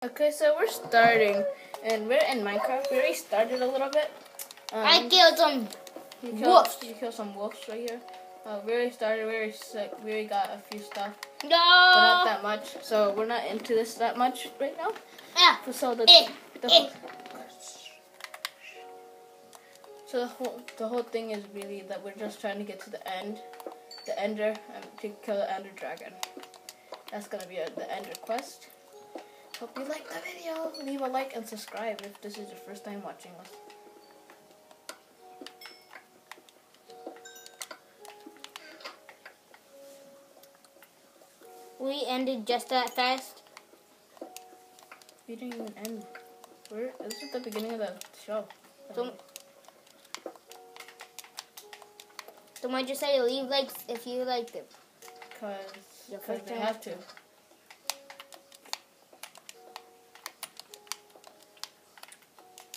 Okay, so we're starting, and we're in Minecraft. We already started a little bit. I killed some wolves. You killed some wolves right here. We already started. We already sick. We already got a few stuff, No. but not that much. So we're not into this that much right now. Yeah. So the whole thing is really that we're just trying to get to the end, the ender, and to kill the ender dragon. That's gonna be the ender quest. Hope you like the video. Leave a like and subscribe if this is your first time watching us. We ended just that fast. We didn't even end. This is the beginning of the show. So why'd you say leave likes if you liked it? Because they have to.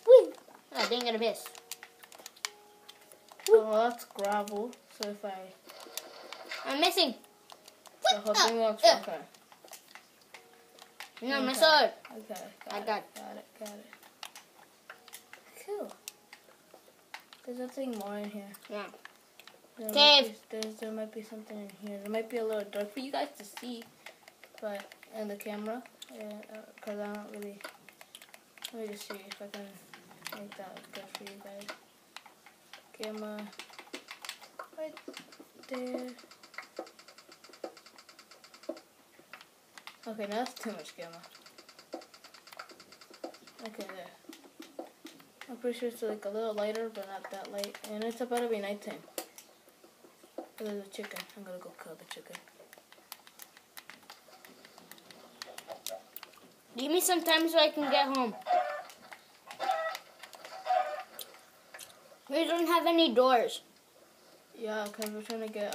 Whee! Oh, didn't get a miss. Well, that's gravel. So if I'm missing. the whole thing looks okay. No, my sword. Okay. I got it. Got it. Cool. There's nothing more in here. Yeah. There might be something in here. There might be a little dark for you guys to see, but in the camera, because I don't really. Let me just see if I can make that good for you guys. Camera, right there. Okay, now that's too much camera. Okay, there. I'm pretty sure it's like a little lighter, but not that light. And it's about to be nighttime. There's a chicken. I'm gonna go kill the chicken. Give me some time so I can get home. We don't have any doors. Yeah, because we're trying to get,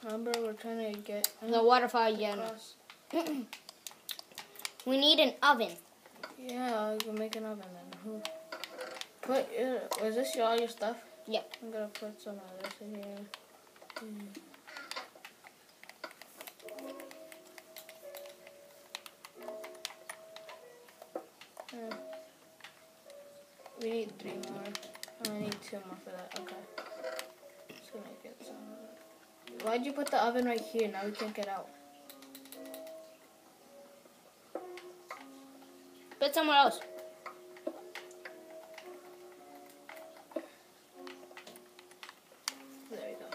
remember, we're trying to get... The waterfall again. We need an oven. Yeah, we can make an oven then. Is this all your stuff? Yep. I'm gonna put some of this in here. We need 3 more. I need 2 more for that. Okay. Just gonna get some. Why'd you put the oven right here? Now we can't get out. Put somewhere else. There we go.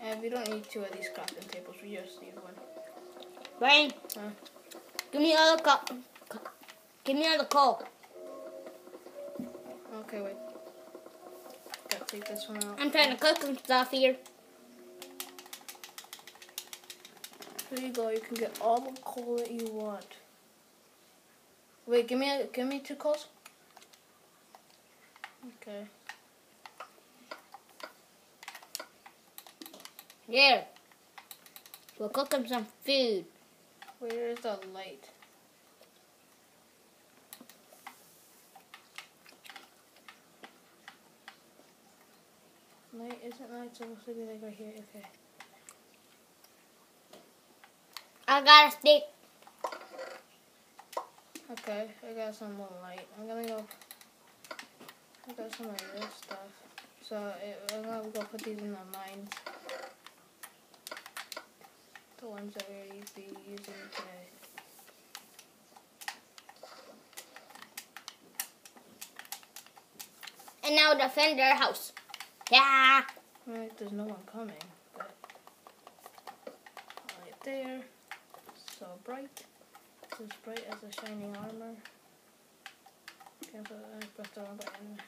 And we don't need 2 of these crafting tables. We just need 1. Brian, give me all the give me all the coal. Okay, wait. Gotta take this one out. I'm trying to cook some stuff here. There you go. You can get all the coal that you want. Wait, give me 2 coals. Okay. Here. We'll cook them some food. Where is the light? Light isn't light supposed to be like right here? Okay. I got a stick. Okay, I got some more light. I'm gonna go. I got some of this stuff. So I'm gonna go put these in the mines. The ones that we're be using today. And now defend our house. Yeah. Right, there's no one coming. But right there. So bright. As bright as a shining armor. Careful, I pressed the wrong button.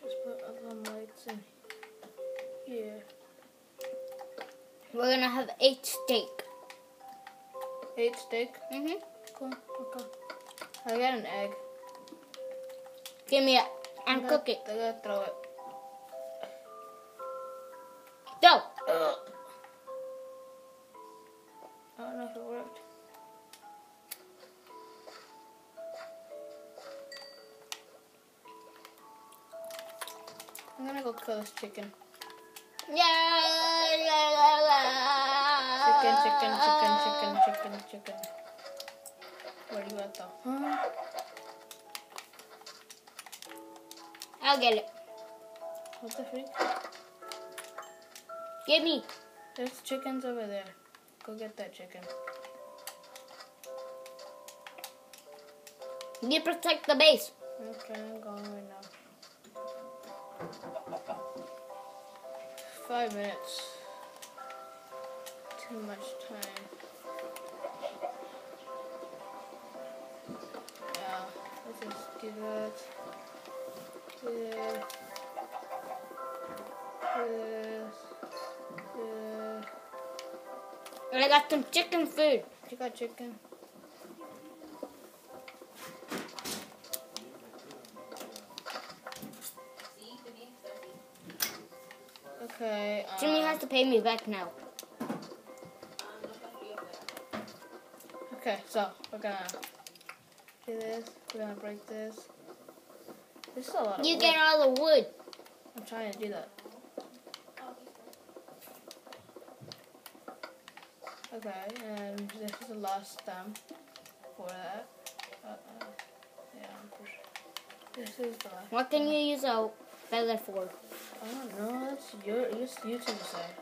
Just put other lights in here. We're gonna have 8 steak. 8 steak? Mhm. Cool, okay. I got an egg. Give me it and cook it. I gotta throw it. Go. I don't know if it worked. I'm gonna go kill this chicken. Yeah. Chicken. Where you at though? Huh? I'll get it. What the freak? Give me. There's chickens over there. Go get that chicken. You protect the base. Okay, I'm going right now. 5 minutes. Too much time. Yeah, let's just do that. This. I got some chicken food. You got chicken? Okay. Jimmy has to pay me back now. Okay, so we're gonna do this. We're gonna break this. This is a lot of You wood. get all the wood. I'm trying to do that. Okay, and this is the last stem for that. Yeah, I'm pretty sure. This is the last. What can you use a feather for? I don't know. That's just you to decide.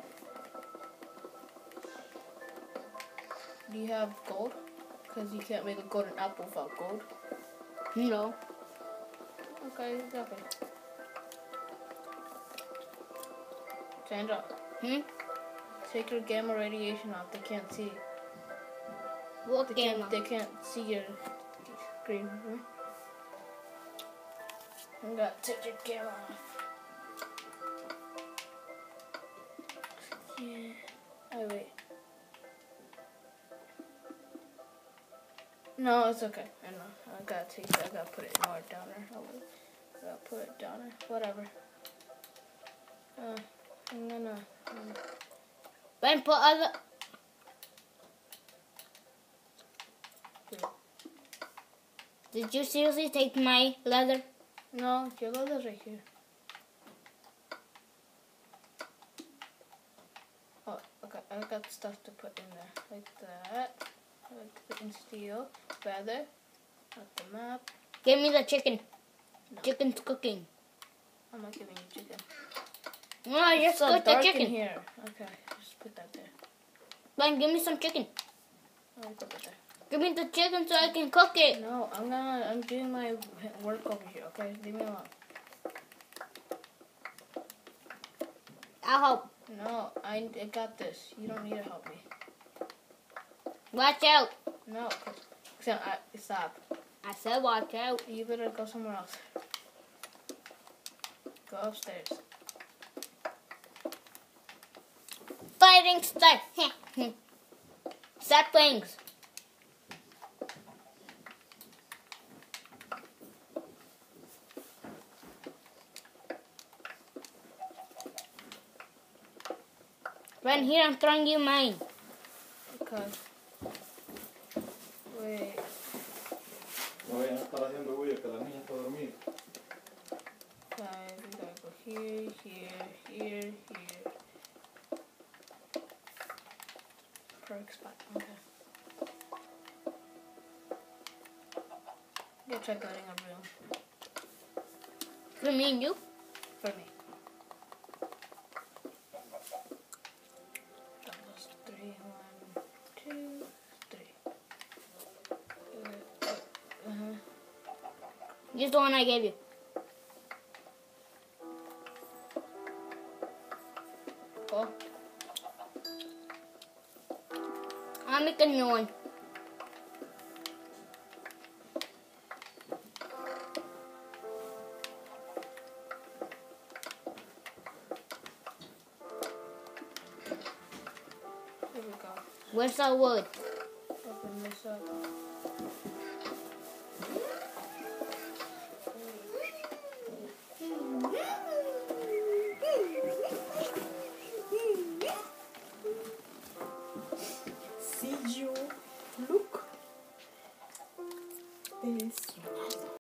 Do you have gold? Because you can't make a golden apple without gold. No. Okay, exactly. Sandra, take your gamma radiation off. They can't see. What gamma? They can't see your screen. I'm gonna take your gamma off. Yeah. Oh wait. No, it's okay. I know. I gotta put it more down there. I gotta put it down there. Whatever. I'm gonna. Then put other. Did you seriously take my leather? No, your leather's right here. Oh, okay. I got stuff to put in there. Like that. I like to put in steel. Feather. Not the map. Give me the chicken. No. Chicken's cooking. I'm not giving you chicken. No, I just It's so cooked the dark in chicken. here. Okay, just put that there. Then give me some chicken. I'll put that there. Give me the chicken so I can cook it. No, I'm doing my work over here, okay? Leave me alone. I'll help. No, I got this. You don't need to help me. Watch out. No, stop. I said watch out. You better go somewhere else. Go upstairs. Fighting start. Saplings. Right here, I'm throwing you mine. Okay. Wait. Voy a estar haciendo bulla que la niña está dormida. Okay, we gotta go here, here. Perfect spot. Okay. I'm gonna try building a room For me and you. for me. Almost 3, 1, 2, 3. Just the one I gave you. Cool. I'll make a new one. Here we go. Where's the wood?